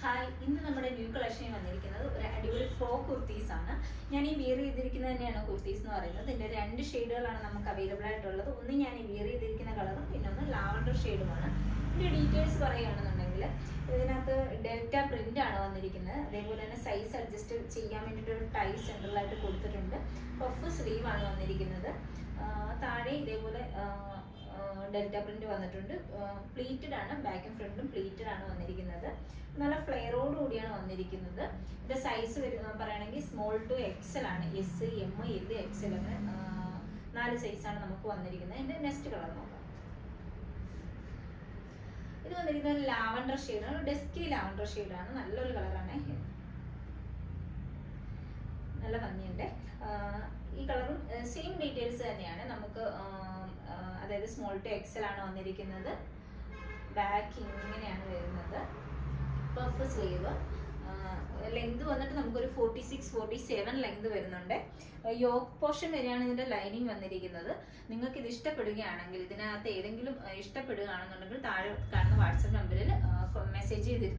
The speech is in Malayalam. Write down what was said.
ഹായ്, ഇന്ന് നമ്മുടെ ന്യൂ കളക്ഷനിൽ വന്നിരിക്കുന്നത് ഒരു അടിപൊളി ഫ്രോക്ക് കുർത്തീസ് ആണ്. ഞാൻ ഈ വിയർ ചെയ്തിരിക്കുന്നത് തന്നെയാണ് കുർത്തീസ് എന്ന് പറയുന്നത്. ഇതിന്റെ 2 ഷെയ്ഡുകളാണ് നമുക്ക് അവൈലബിൾ ആയിട്ടുള്ളത്. ഒന്ന് ഞാൻ ഈ വിയർ ചെയ്തിരിക്കുന്ന കളറും പിന്നെ ഒന്ന് ലാവൻഡർ ഷെയ്ഡുമാണ്. ഇതിന്റെ ഡീറ്റെയിൽസ് പറയുകയാണെന്നുണ്ടെങ്കിൽ ഇതിനകത്ത് ഡെൽറ്റ പ്രിന്റ് ആണ് വന്നിരിക്കുന്നത്. അതേപോലെ തന്നെ സൈസ് അഡ്ജസ്റ്റ് ചെയ്യാൻ വേണ്ടിയിട്ട് ഒരു ടൈ സെൻട്രലായിട്ട് കൊടുത്തിട്ടുണ്ട്. പഫ് സ്ലീവ് ആണ് വന്നിരിക്കുന്നത്. താഴെ ഇതേപോലെ ഡെൽറ്റ പ്രിന്റ് വന്നിട്ടുണ്ട്. പ്ലീറ്റഡ് ആണ്, ബാക്കും ഫ്രണ്ടും പ്ലീറ്റഡ് ആണ് വന്നിരിക്കുന്നത്. നല്ല ഫ്ലെയറോട് കൂടിയാണ് വന്നിരിക്കുന്നത്. ഇതിന്റെ സൈസ് പറയുകയാണെങ്കിൽ സ്മോൾ ടു എക്സൽ ആണ്. എസ്, എം, എൽ, എക്സൽ അങ്ങനെ 4 സൈസാണ് നമുക്ക് വന്നിരിക്കുന്നത്. ഇതിന്റെ നെക്സ്റ്റ് കളർ നോക്കാം. ഇത് വന്നിരിക്കുന്നത് ലാവൻഡർ ഷെയ്ഡാണ്, ഡസ്കി ലാവൻഡർ ഷെയ്ഡാണ്. നല്ലൊരു കളറാണ്, നല്ല ഭംഗിയുണ്ട്. ഈ കളറും സെയിം ഡീറ്റെയിൽസ് തന്നെയാണ് നമുക്ക്. അതായത് സ്മോൾ ടു എക്സൽ ആണ് വന്നിരിക്കുന്നത്. ബാക്ക് ഇങ്ങനെയാണ് വരുന്നത്. Puff sleeve. ലെങ്ത് വന്നിട്ട് നമുക്കൊരു 46-47 ലെങ്ത് വരുന്നുണ്ട്. യോക്ക് പോർഷൻ വരെയാണ് ഇതിന്റെ ലൈനിങ് വന്നിരിക്കുന്നത്. നിങ്ങൾക്ക് ഇത് ഇഷ്ടപ്പെടുകയാണെങ്കിൽ, ഇതിനകത്ത് ഏതെങ്കിലും ഇഷ്ടപ്പെടുകയാണെന്നുണ്ടെങ്കിൽ താഴെ കാണുന്ന വാട്സപ്പ് നമ്പറിൽ മെസ്സേജ് ചെയ്തിട്ട്